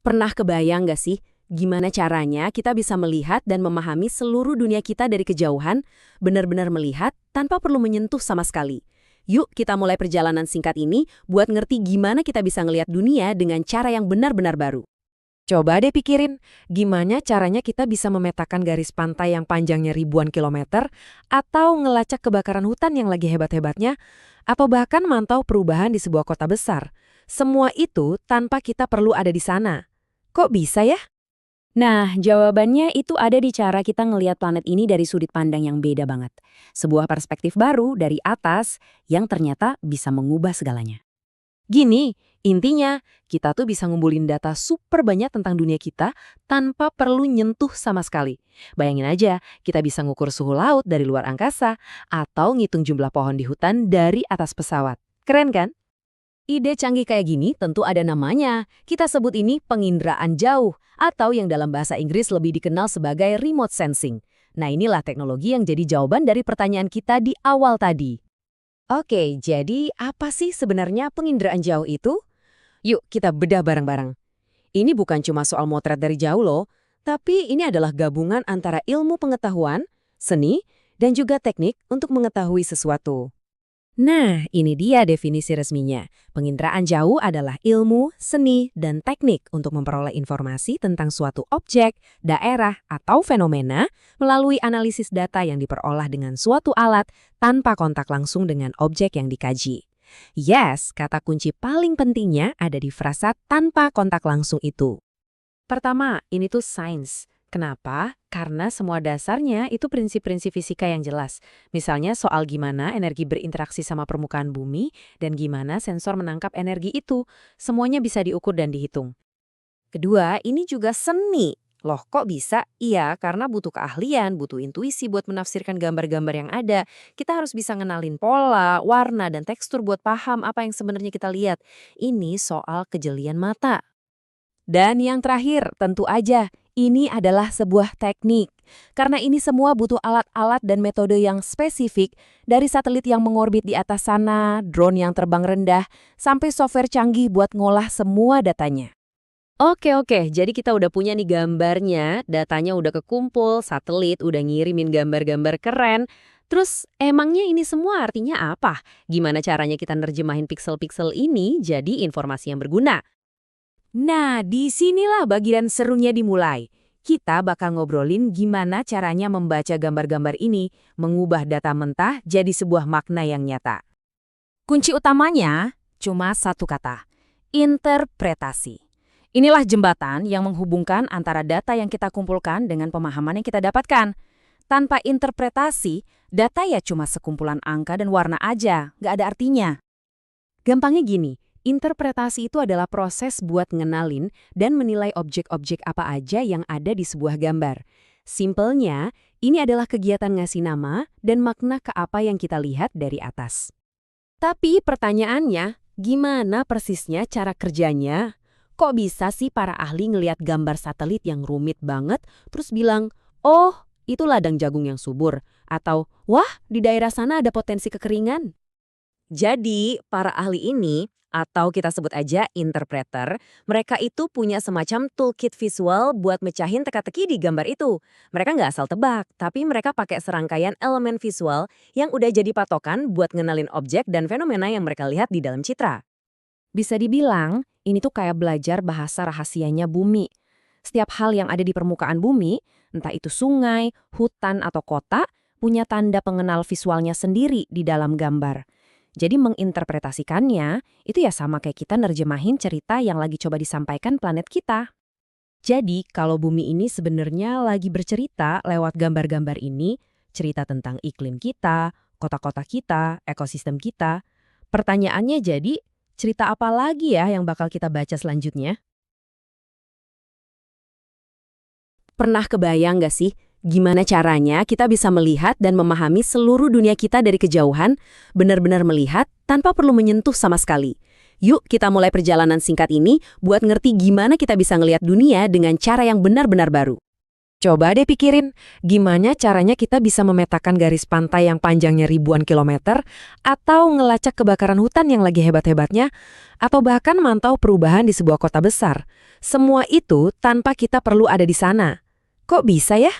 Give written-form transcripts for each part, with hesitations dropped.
Pernah kebayang gak sih, gimana caranya kita bisa melihat dan memahami seluruh dunia kita dari kejauhan, benar-benar melihat tanpa perlu menyentuh sama sekali? Yuk kita mulai perjalanan singkat ini buat ngerti gimana kita bisa ngelihat dunia dengan cara yang benar-benar baru. Coba deh pikirin, gimana caranya kita bisa memetakan garis pantai yang panjangnya ribuan kilometer, atau ngelacak kebakaran hutan yang lagi hebat-hebatnya, atau bahkan mantau perubahan di sebuah kota besar. Semua itu tanpa kita perlu ada di sana. Kok bisa ya? Nah, jawabannya itu ada di cara kita ngelihat planet ini dari sudut pandang yang beda banget. Sebuah perspektif baru dari atas yang ternyata bisa mengubah segalanya. Gini, intinya kita tuh bisa ngumpulin data super banyak tentang dunia kita tanpa perlu nyentuh sama sekali. Bayangin aja, kita bisa ngukur suhu laut dari luar angkasa atau ngitung jumlah pohon di hutan dari atas pesawat. Keren kan? Ide canggih kayak gini tentu ada namanya. Kita sebut ini penginderaan jauh atau yang dalam bahasa Inggris lebih dikenal sebagai remote sensing. Nah, inilah teknologi yang jadi jawaban dari pertanyaan kita di awal tadi. Oke, jadi apa sih sebenarnya penginderaan jauh itu? Yuk kita bedah bareng-bareng. Ini bukan cuma soal motret dari jauh loh, tapi ini adalah gabungan antara ilmu pengetahuan, seni, dan juga teknik untuk mengetahui sesuatu. Nah, ini dia definisi resminya. Penginderaan jauh adalah ilmu, seni, dan teknik untuk memperoleh informasi tentang suatu objek, daerah, atau fenomena melalui analisis data yang diperolah dengan suatu alat tanpa kontak langsung dengan objek yang dikaji. Yes, kata kunci paling pentingnya ada di frasa tanpa kontak langsung itu. Pertama, ini tuh sains. Kenapa? Karena semua dasarnya itu prinsip-prinsip fisika yang jelas. Misalnya soal gimana energi berinteraksi sama permukaan bumi dan gimana sensor menangkap energi itu. Semuanya bisa diukur dan dihitung. Kedua, ini juga seni. Loh, kok bisa? Iya, karena butuh keahlian, butuh intuisi buat menafsirkan gambar-gambar yang ada. Kita harus bisa ngenalin pola, warna, dan tekstur buat paham apa yang sebenarnya kita lihat. Ini soal kejelian mata. Dan yang terakhir, tentu aja, ini adalah sebuah teknik. Karena ini semua butuh alat-alat dan metode yang spesifik, dari satelit yang mengorbit di atas sana, drone yang terbang rendah, sampai software canggih buat ngolah semua datanya. Oke, jadi kita udah punya nih gambarnya, datanya udah kekumpul, satelit udah ngirimin gambar-gambar keren. Terus emangnya ini semua artinya apa? Gimana caranya kita nerjemahin piksel-piksel ini jadi informasi yang berguna? Nah, disinilah bagian serunya dimulai. Kita bakal ngobrolin gimana caranya membaca gambar-gambar ini, mengubah data mentah jadi sebuah makna yang nyata. Kunci utamanya cuma satu kata, interpretasi. Inilah jembatan yang menghubungkan antara data yang kita kumpulkan dengan pemahaman yang kita dapatkan. Tanpa interpretasi, data ya cuma sekumpulan angka dan warna aja, nggak ada artinya. Gampangnya gini, interpretasi itu adalah proses buat ngenalin dan menilai objek-objek apa aja yang ada di sebuah gambar. Simpelnya, ini adalah kegiatan ngasih nama dan makna ke apa yang kita lihat dari atas. Tapi pertanyaannya, gimana persisnya cara kerjanya? Kok bisa sih para ahli ngelihat gambar satelit yang rumit banget, terus bilang, oh, itu ladang jagung yang subur, atau wah, di daerah sana ada potensi kekeringan? Jadi, para ahli ini, atau kita sebut aja interpreter, mereka itu punya semacam toolkit visual buat mecahin teka-teki di gambar itu. Mereka nggak asal tebak, tapi mereka pakai serangkaian elemen visual yang udah jadi patokan buat ngenalin objek dan fenomena yang mereka lihat di dalam citra. Bisa dibilang, ini tuh kayak belajar bahasa rahasianya bumi. Setiap hal yang ada di permukaan bumi, entah itu sungai, hutan, atau kota, punya tanda pengenal visualnya sendiri di dalam gambar. Jadi menginterpretasikannya, itu ya sama kayak kita nerjemahin cerita yang lagi coba disampaikan planet kita. Jadi kalau bumi ini sebenarnya lagi bercerita lewat gambar-gambar ini, cerita tentang iklim kita, kota-kota kita, ekosistem kita. Pertanyaannya jadi, cerita apa lagi ya yang bakal kita baca selanjutnya? Pernah kebayang gak sih, gimana caranya kita bisa melihat dan memahami seluruh dunia kita dari kejauhan, benar-benar melihat tanpa perlu menyentuh sama sekali? Yuk kita mulai perjalanan singkat ini buat ngerti gimana kita bisa ngelihat dunia dengan cara yang benar-benar baru. Coba deh pikirin, gimana caranya kita bisa memetakan garis pantai yang panjangnya ribuan kilometer, atau ngelacak kebakaran hutan yang lagi hebat-hebatnya, atau bahkan mantau perubahan di sebuah kota besar. Semua itu tanpa kita perlu ada di sana. Kok bisa ya?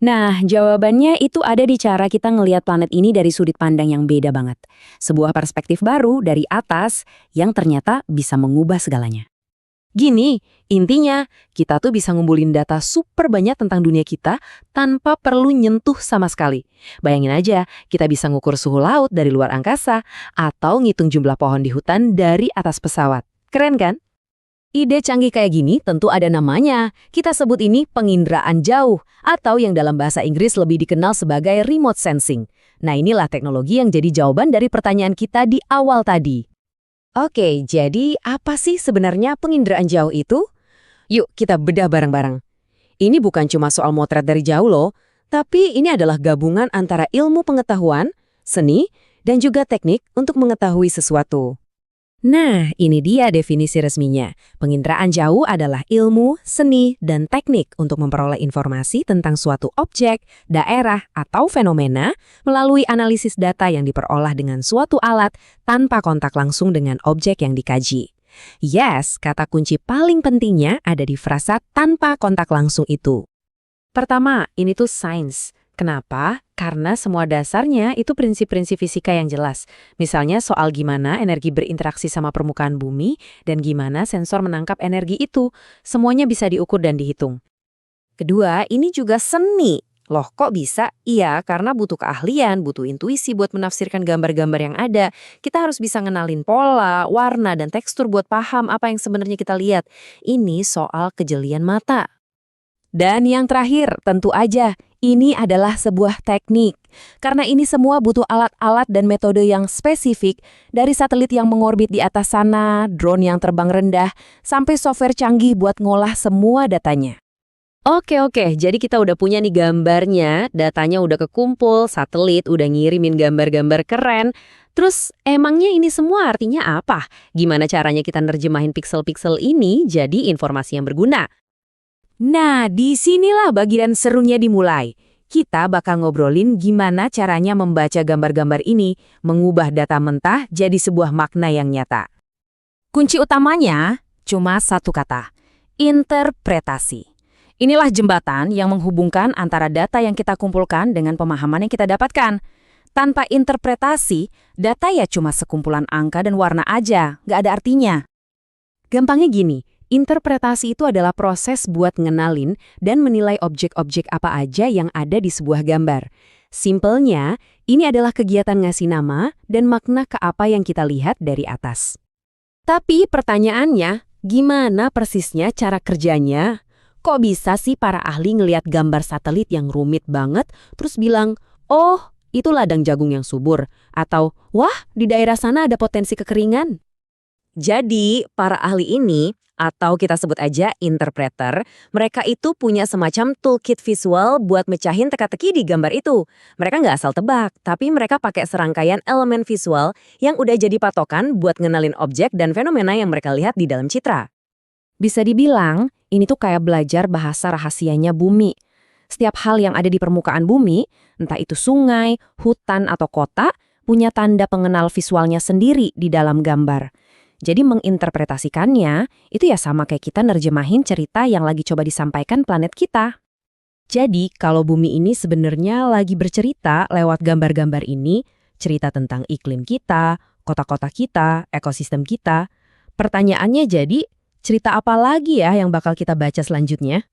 Nah, jawabannya itu ada di cara kita ngelihat planet ini dari sudut pandang yang beda banget. Sebuah perspektif baru dari atas yang ternyata bisa mengubah segalanya. Gini, intinya kita tuh bisa ngumpulin data super banyak tentang dunia kita tanpa perlu nyentuh sama sekali. Bayangin aja, kita bisa ngukur suhu laut dari luar angkasa atau ngitung jumlah pohon di hutan dari atas pesawat. Keren kan? Ide canggih kayak gini tentu ada namanya. Kita sebut ini penginderaan jauh atau yang dalam bahasa Inggris lebih dikenal sebagai remote sensing. Nah, inilah teknologi yang jadi jawaban dari pertanyaan kita di awal tadi. Oke, jadi apa sih sebenarnya penginderaan jauh itu? Yuk kita bedah bareng-bareng. Ini bukan cuma soal motret dari jauh loh, tapi ini adalah gabungan antara ilmu pengetahuan, seni, dan juga teknik untuk mengetahui sesuatu. Nah, ini dia definisi resminya. Penginderaan jauh adalah ilmu, seni, dan teknik untuk memperoleh informasi tentang suatu objek, daerah, atau fenomena melalui analisis data yang diperolah dengan suatu alat tanpa kontak langsung dengan objek yang dikaji. Yes, kata kunci paling pentingnya ada di frasa tanpa kontak langsung itu. Pertama, ini tuh sains. Kenapa? Karena semua dasarnya itu prinsip-prinsip fisika yang jelas. Misalnya soal gimana energi berinteraksi sama permukaan bumi dan gimana sensor menangkap energi itu. Semuanya bisa diukur dan dihitung. Kedua, ini juga seni. Loh, kok bisa? Iya, karena butuh keahlian, butuh intuisi buat menafsirkan gambar-gambar yang ada. Kita harus bisa ngenalin pola, warna, dan tekstur buat paham apa yang sebenarnya kita lihat. Ini soal kejelian mata. Dan yang terakhir, tentu aja, ini adalah sebuah teknik. Karena ini semua butuh alat-alat dan metode yang spesifik, dari satelit yang mengorbit di atas sana, drone yang terbang rendah, sampai software canggih buat ngolah semua datanya. Oke, jadi kita udah punya nih gambarnya, datanya udah kekumpul, satelit udah ngirimin gambar-gambar keren. Terus emangnya ini semua artinya apa? Gimana caranya kita nerjemahin piksel-piksel ini jadi informasi yang berguna? Nah, disinilah bagian serunya dimulai. Kita bakal ngobrolin gimana caranya membaca gambar-gambar ini, mengubah data mentah jadi sebuah makna yang nyata. Kunci utamanya cuma satu kata, interpretasi. Inilah jembatan yang menghubungkan antara data yang kita kumpulkan dengan pemahaman yang kita dapatkan. Tanpa interpretasi, data ya cuma sekumpulan angka dan warna aja, nggak ada artinya. Gampangnya gini, interpretasi itu adalah proses buat ngenalin dan menilai objek-objek apa aja yang ada di sebuah gambar. Simpelnya, ini adalah kegiatan ngasih nama dan makna ke apa yang kita lihat dari atas. Tapi pertanyaannya, gimana persisnya cara kerjanya? Kok bisa sih para ahli ngelihat gambar satelit yang rumit banget, terus bilang, oh, itu ladang jagung yang subur, atau, wah, di daerah sana ada potensi kekeringan? Jadi, para ahli ini, atau kita sebut aja interpreter, mereka itu punya semacam toolkit visual buat mecahin teka-teki di gambar itu. Mereka nggak asal tebak, tapi mereka pakai serangkaian elemen visual yang udah jadi patokan buat ngenalin objek dan fenomena yang mereka lihat di dalam citra. Bisa dibilang, ini tuh kayak belajar bahasa rahasianya bumi. Setiap hal yang ada di permukaan bumi, entah itu sungai, hutan, atau kota, punya tanda pengenal visualnya sendiri di dalam gambar. Jadi menginterpretasikannya, itu ya sama kayak kita nerjemahin cerita yang lagi coba disampaikan planet kita. Jadi kalau bumi ini sebenarnya lagi bercerita lewat gambar-gambar ini, cerita tentang iklim kita, kota-kota kita, ekosistem kita. Pertanyaannya jadi, cerita apa lagi ya yang bakal kita baca selanjutnya?